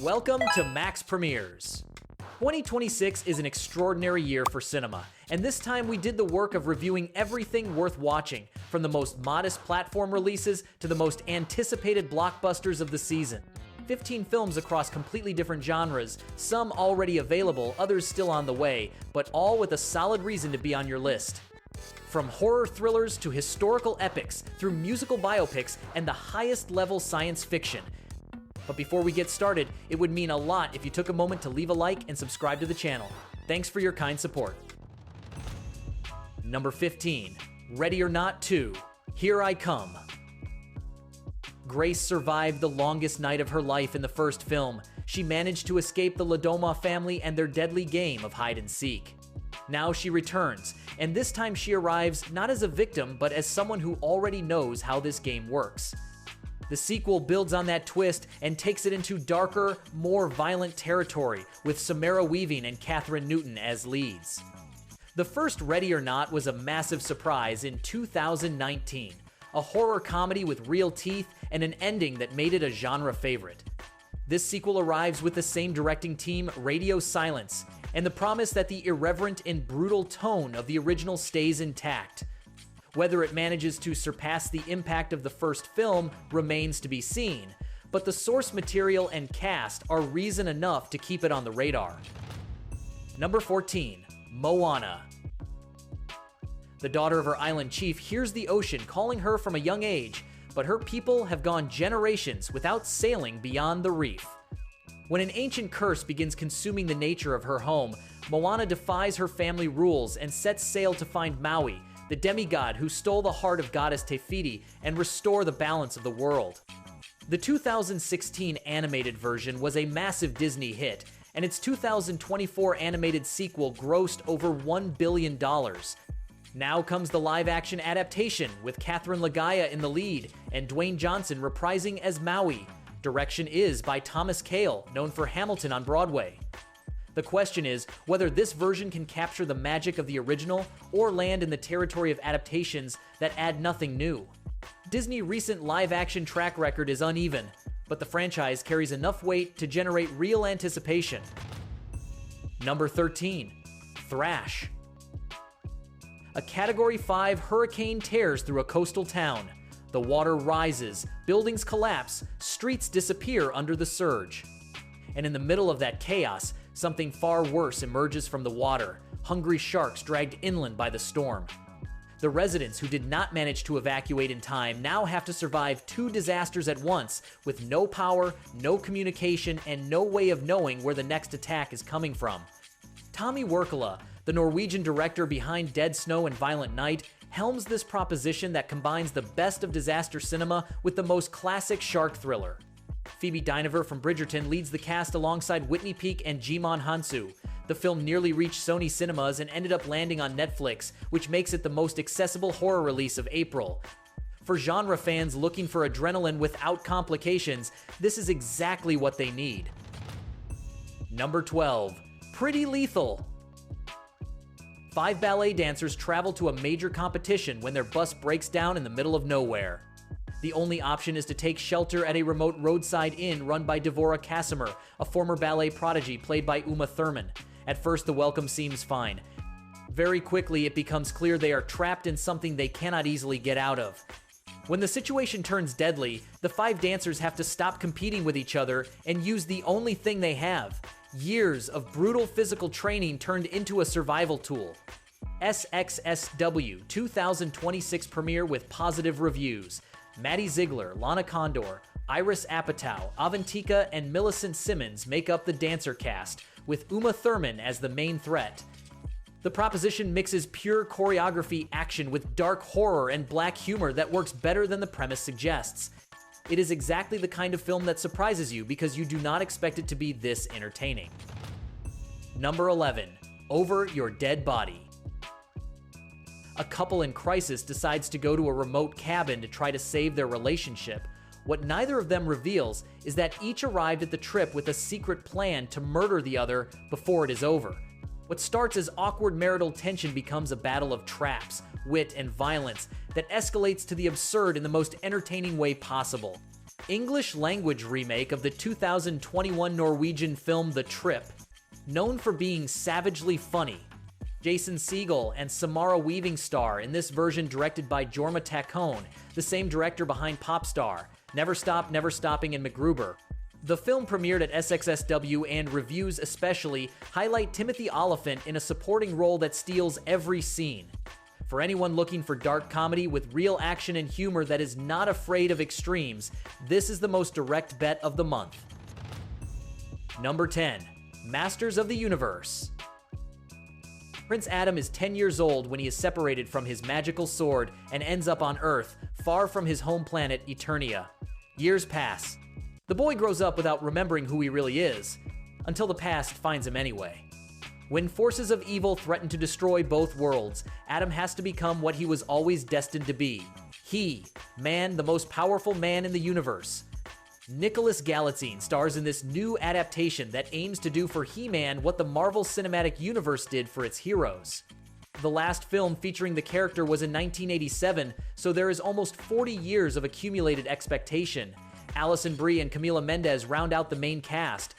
Welcome to Max Premieres. 2026 is an extraordinary year for cinema, and this time we did the work of reviewing everything worth watching, from the most modest platform releases to the most anticipated blockbusters of the season. 15 films across completely different genres, some already available, others still on the way, but all with a solid reason to be on your list. From horror thrillers to historical epics, through musical biopics and the highest level science fiction. But before we get started, it would mean a lot if you took a moment to leave a like and subscribe to the channel. Thanks for your kind support. Number 15, Ready or Not 2, Here I Come. Grace survived the longest night of her life in the first film. She managed to escape the Ladoma family and their deadly game of hide and seek. Now she returns, and this time she arrives not as a victim, but as someone who already knows how this game works. The sequel builds on that twist and takes it into darker, more violent territory, with Samara Weaving and Katherine Newton as leads. The first Ready or Not was a massive surprise in 2019, a horror comedy with real teeth and an ending that made it a genre favorite. This sequel arrives with the same directing team, Radio Silence, and the promise that the irreverent and brutal tone of the original stays intact. Whether it manages to surpass the impact of the first film remains to be seen, but the source material and cast are reason enough to keep it on the radar. Number 14, Moana. The daughter of her island chief hears the ocean calling her from a young age, but her people have gone generations without sailing beyond the reef. When an ancient curse begins consuming the nature of her home, Moana defies her family rules and sets sail to find Maui, the demigod who stole the heart of goddess Te Fiti, and restore the balance of the world. The 2016 animated version was a massive Disney hit, and its 2024 animated sequel grossed over $1 billion. Now comes the live-action adaptation, with Catherine Lagaya in the lead and Dwayne Johnson reprising as Maui. Direction is by Thomas Kail, known for Hamilton on Broadway. The question is whether this version can capture the magic of the original or land in the territory of adaptations that add nothing new. Disney's recent live-action track record is uneven, but the franchise carries enough weight to generate real anticipation. Number 13, Thrash. A Category 5 hurricane tears through a coastal town. The water rises, buildings collapse, streets disappear under the surge. And in the middle of that chaos, something far worse emerges from the water, hungry sharks dragged inland by the storm. The residents who did not manage to evacuate in time now have to survive two disasters at once, with no power, no communication, and no way of knowing where the next attack is coming from. Tommy Wirkola, the Norwegian director behind Dead Snow and Violent Night, helms this proposition that combines the best of disaster cinema with the most classic shark thriller. Phoebe Dynevor from Bridgerton leads the cast alongside Whitney Peak and Jimon Hansu. The film nearly reached Sony cinemas and ended up landing on Netflix, which makes it the most accessible horror release of April. For genre fans looking for adrenaline without complications, this is exactly what they need. Number 12, Pretty Lethal. 5 ballet dancers travel to a major competition when their bus breaks down in the middle of nowhere. The only option is to take shelter at a remote roadside inn run by Devora Casimir, a former ballet prodigy played by Uma Thurman. At first, the welcome seems fine. Very quickly, it becomes clear they are trapped in something they cannot easily get out of. When the situation turns deadly, the 5 dancers have to stop competing with each other and use the only thing they have: years of brutal physical training turned into a survival tool. SXSW 2026 premiere with positive reviews. Maddie Ziegler, Lana Condor, Iris Apatow, Avantika, and Millicent Simmons make up the dancer cast, with Uma Thurman as the main threat. The proposition mixes pure choreography action with dark horror and black humor that works better than the premise suggests. It is exactly the kind of film that surprises you because you do not expect it to be this entertaining. Number 11, Over Your Dead Body. A couple in crisis decides to go to a remote cabin to try to save their relationship. What neither of them reveals is that each arrived at the trip with a secret plan to murder the other before it is over. What starts as awkward marital tension becomes a battle of traps, wit, and violence that escalates to the absurd in the most entertaining way possible. English language remake of the 2021 Norwegian film The Trip. Known for being savagely funny, Jason Segel and Samara Weaving star in this version, directed by Jorma Taccone, the same director behind Popstar, Never Stop, Never Stopping, and MacGruber. The film premiered at SXSW, and reviews especially highlight Timothy Olyphant in a supporting role that steals every scene. For anyone looking for dark comedy with real action and humor that is not afraid of extremes, this is the most direct bet of the month. Number 10. Masters of the Universe. Prince Adam is 10 years old when he is separated from his magical sword and ends up on Earth, far from his home planet, Eternia. Years pass. The boy grows up without remembering who he really is, until the past finds him anyway. When forces of evil threaten to destroy both worlds, Adam has to become what he was always destined to be. He, man, the most powerful man in the universe. Nicholas Galitzine stars in this new adaptation that aims to do for He-Man what the Marvel Cinematic Universe did for its heroes. The last film featuring the character was in 1987, so there is almost 40 years of accumulated expectation. Alison Brie and Camila Mendes round out the main cast.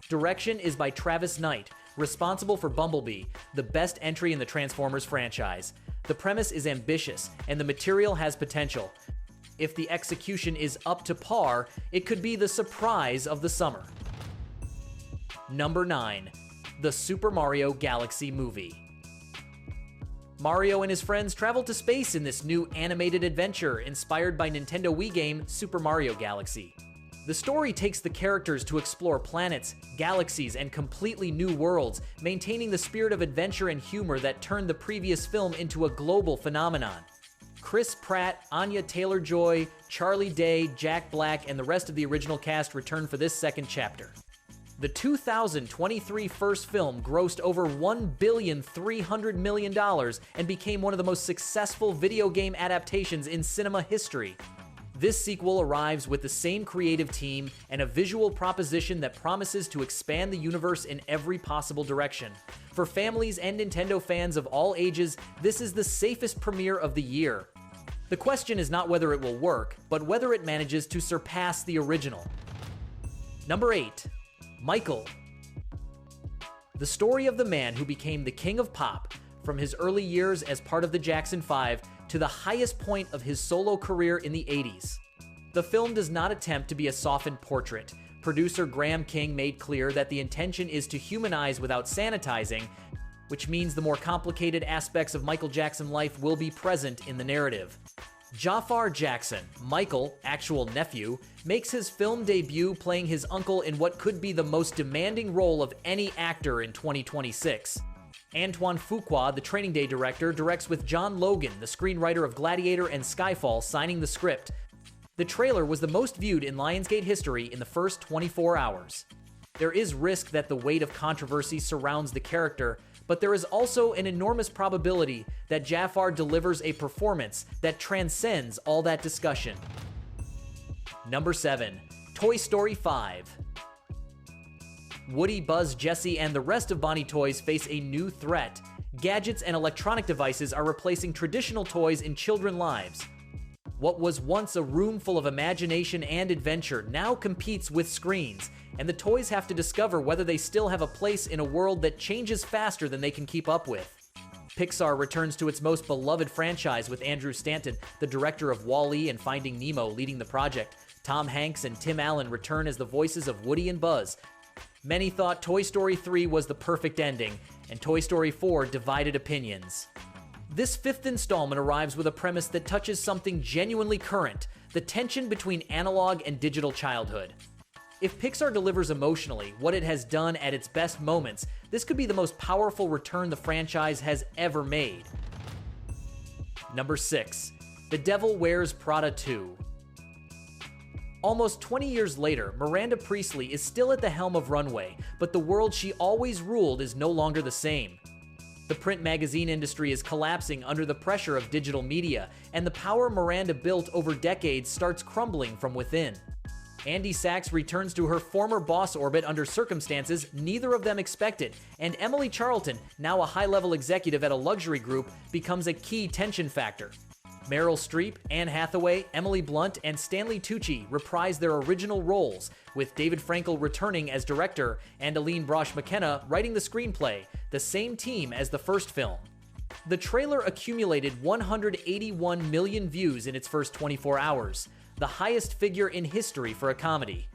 Direction is by Travis Knight, responsible for Bumblebee, the best entry in the Transformers franchise. The premise is ambitious, and the material has potential. If the execution is up to par, it could be the surprise of the summer. Number 9. The Super Mario Galaxy Movie. Mario and his friends travel to space in this new animated adventure inspired by Nintendo Wii game Super Mario Galaxy. The story takes the characters to explore planets, galaxies, and completely new worlds, maintaining the spirit of adventure and humor that turned the previous film into a global phenomenon. Chris Pratt, Anya Taylor-Joy, Charlie Day, Jack Black, and the rest of the original cast return for this second chapter. The 2023 first film grossed over $1.3 billion and became one of the most successful video game adaptations in cinema history. This sequel arrives with the same creative team and a visual proposition that promises to expand the universe in every possible direction. For families and Nintendo fans of all ages, this is the safest premiere of the year. The question is not whether it will work, but whether it manages to surpass the original. Number 8. Michael. The story of the man who became the king of pop, from his early years as part of the Jackson 5 to the highest point of his solo career in the 80s. The film does not attempt to be a softened portrait. Producer Graham King made clear that the intention is to humanize without sanitizing, which means the more complicated aspects of Michael Jackson's life will be present in the narrative. Jafar Jackson, Michael, actual nephew, makes his film debut playing his uncle in what could be the most demanding role of any actor in 2026. Antoine Fuqua, the Training Day director, directs with John Logan, the screenwriter of Gladiator and Skyfall, signing the script. The trailer was the most viewed in Lionsgate history in the first 24 hours. There is risk that the weight of controversy surrounds the character, but there is also an enormous probability that Jafar delivers a performance that transcends all that discussion. Number 7. Toy Story 5. Woody, Buzz, Jessie, and the rest of Bonnie Toys face a new threat. Gadgets and electronic devices are replacing traditional toys in children's lives. What was once a room full of imagination and adventure now competes with screens, and the toys have to discover whether they still have a place in a world that changes faster than they can keep up with. Pixar returns to its most beloved franchise with Andrew Stanton, the director of Wall-E and Finding Nemo, leading the project. Tom Hanks and Tim Allen return as the voices of Woody and Buzz. Many thought Toy Story 3 was the perfect ending, and Toy Story 4 divided opinions. This fifth installment arrives with a premise that touches something genuinely current, the tension between analog and digital childhood. If Pixar delivers emotionally what it has done at its best moments, this could be the most powerful return the franchise has ever made. Number 6. The Devil Wears Prada 2. Almost 20 years later, Miranda Priestly is still at the helm of Runway, but the world she always ruled is no longer the same. The print magazine industry is collapsing under the pressure of digital media, and the power Miranda built over decades starts crumbling from within. Andy Sachs returns to her former boss orbit under circumstances neither of them expected, and Emily Charlton, now a high-level executive at a luxury group, becomes a key tension factor. Meryl Streep, Anne Hathaway, Emily Blunt, and Stanley Tucci reprise their original roles, with David Frankel returning as director and Aline Brosh McKenna writing the screenplay, the same team as the first film. The trailer accumulated 181 million views in its first 24 hours, the highest figure in history for a comedy.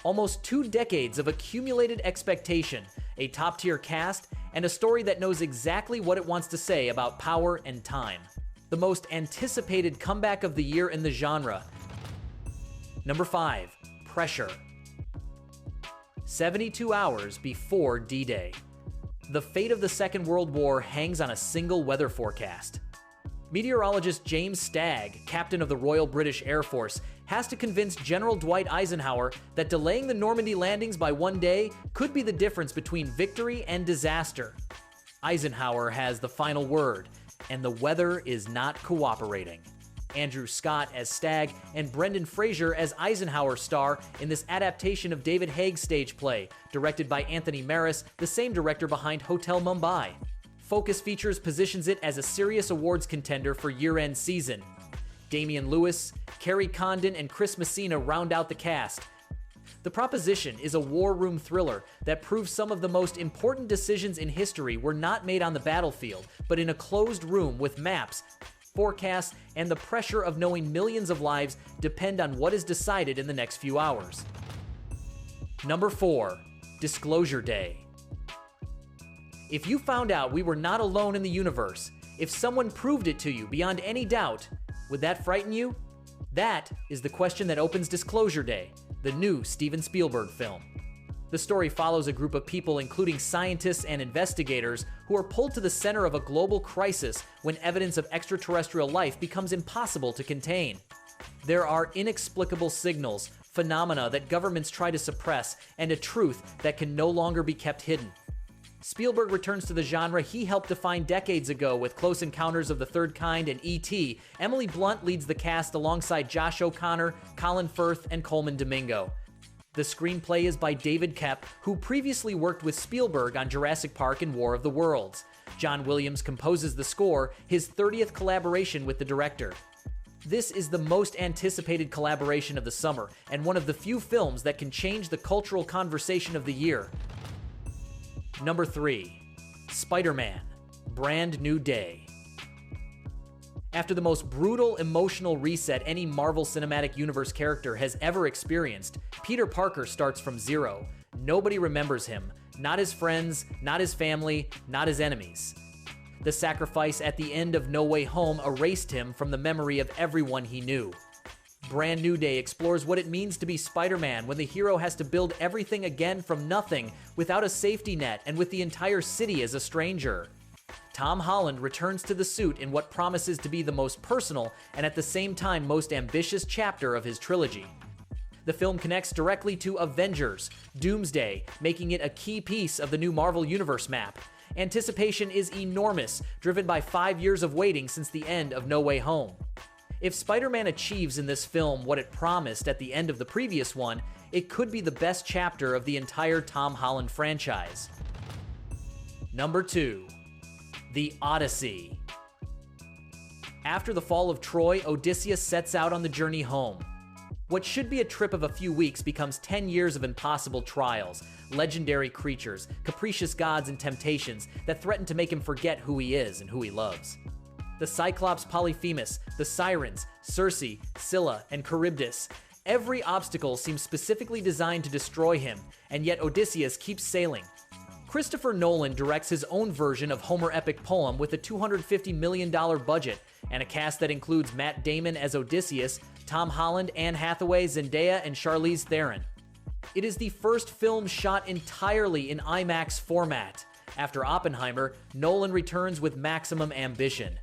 Almost 2 decades of accumulated expectation, a top-tier cast, and a story that knows exactly what it wants to say about power and time. The most anticipated comeback of the year in the genre. Number 5. Pressure. 72 hours before D-Day. The fate of the Second World War hangs on a single weather forecast. Meteorologist James Stagg, captain of the Royal British Air Force, has to convince General Dwight Eisenhower that delaying the Normandy landings by 1 day could be the difference between victory and disaster. Eisenhower has the final word, and the weather is not cooperating. Andrew Scott as Stagg and Brendan Fraser as Eisenhower star in this adaptation of David Haig's stage play, directed by Anthony Maris, the same director behind Hotel Mumbai. Focus Features positions it as a serious awards contender for year-end season. Damian Lewis, Kerry Condon, and Chris Messina round out the cast. The proposition is a war room thriller that proves some of the most important decisions in history were not made on the battlefield, but in a closed room with maps, forecasts, and the pressure of knowing millions of lives depend on what is decided in the next few hours. Number 4. Disclosure Day. If you found out we were not alone in the universe, if someone proved it to you beyond any doubt, would that frighten you? That is the question that opens Disclosure Day, the new Steven Spielberg film. The story follows a group of people, including scientists and investigators, who are pulled to the center of a global crisis when evidence of extraterrestrial life becomes impossible to contain. There are inexplicable signals, phenomena that governments try to suppress, and a truth that can no longer be kept hidden. Spielberg returns to the genre he helped define decades ago with Close Encounters of the Third Kind and E.T. Emily Blunt leads the cast alongside Josh O'Connor, Colin Firth, and Coleman Domingo. The screenplay is by David Koepp, who previously worked with Spielberg on Jurassic Park and War of the Worlds. John Williams composes the score, his 30th collaboration with the director. This is the most anticipated collaboration of the summer, and one of the few films that can change the cultural conversation of the year. Number 3. Spider-Man: Brand New Day. After the most brutal emotional reset any Marvel Cinematic Universe character has ever experienced, Peter Parker starts from zero. Nobody remembers him. Not his friends, not his family, not his enemies. The sacrifice at the end of No Way Home erased him from the memory of everyone he knew. Brand New Day explores what it means to be Spider-Man when the hero has to build everything again from nothing, without a safety net and with the entire city as a stranger. Tom Holland returns to the suit in what promises to be the most personal and at the same time most ambitious chapter of his trilogy. The film connects directly to Avengers: Doomsday, making it a key piece of the new Marvel Universe map. Anticipation is enormous, driven by 5 years of waiting since the end of No Way Home. If Spider-Man achieves in this film what it promised at the end of the previous one, it could be the best chapter of the entire Tom Holland franchise. Number 2. The Odyssey. After the fall of Troy, Odysseus sets out on the journey home. What should be a trip of a few weeks becomes 10 years of impossible trials, legendary creatures, capricious gods, and temptations that threaten to make him forget who he is and who he loves. The Cyclops Polyphemus, the Sirens, Circe, Scylla, and Charybdis. Every obstacle seems specifically designed to destroy him, and yet Odysseus keeps sailing. Christopher Nolan directs his own version of Homer epic poem with a $250 million budget, and a cast that includes Matt Damon as Odysseus, Tom Holland, Anne Hathaway, Zendaya, and Charlize Theron. It is the first film shot entirely in IMAX format. After Oppenheimer, Nolan returns with maximum ambition.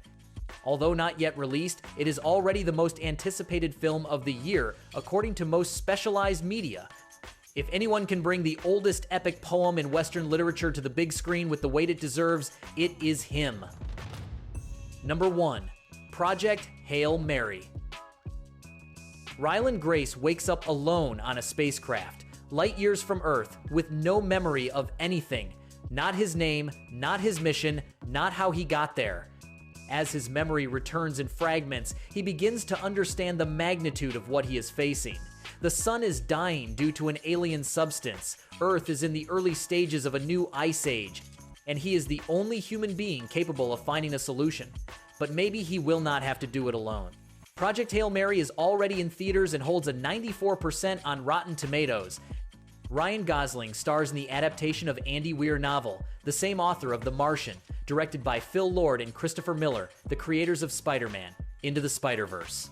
Although not yet released, it is already the most anticipated film of the year, according to most specialized media. If anyone can bring the oldest epic poem in Western literature to the big screen with the weight it deserves, it is him. Number 1. Project Hail Mary. Ryland Grace wakes up alone on a spacecraft, light years from Earth, with no memory of anything. Not his name, not his mission, not how he got there. As his memory returns in fragments, he begins to understand the magnitude of what he is facing. The sun is dying due to an alien substance, Earth is in the early stages of a new ice age, and he is the only human being capable of finding a solution. But maybe he will not have to do it alone. Project Hail Mary is already in theaters and holds a 94% on Rotten Tomatoes. Ryan Gosling stars in the adaptation of Andy Weir novel, the same author of The Martian, directed by Phil Lord and Christopher Miller, the creators of Spider-Man: Into the Spider-Verse.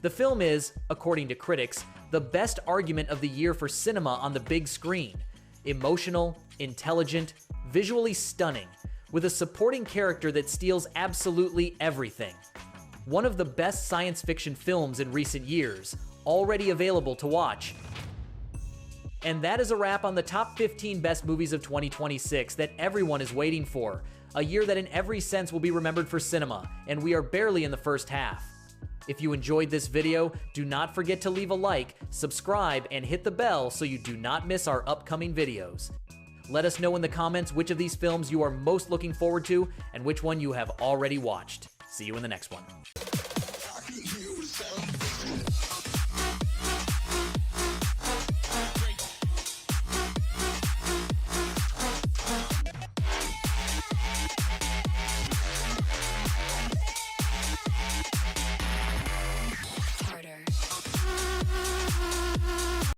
The film is, according to critics, the best argument of the year for cinema on the big screen. Emotional, intelligent, visually stunning, with a supporting character that steals absolutely everything. One of the best science fiction films in recent years, already available to watch. And that is a wrap on the top 15 best movies of 2026 that everyone is waiting for. A year that in every sense will be remembered for cinema, and we are barely in the first half. If you enjoyed this video, do not forget to leave a like, subscribe, and hit the bell so you do not miss our upcoming videos. Let us know in the comments which of these films you are most looking forward to and which one you have already watched. See you in the next one.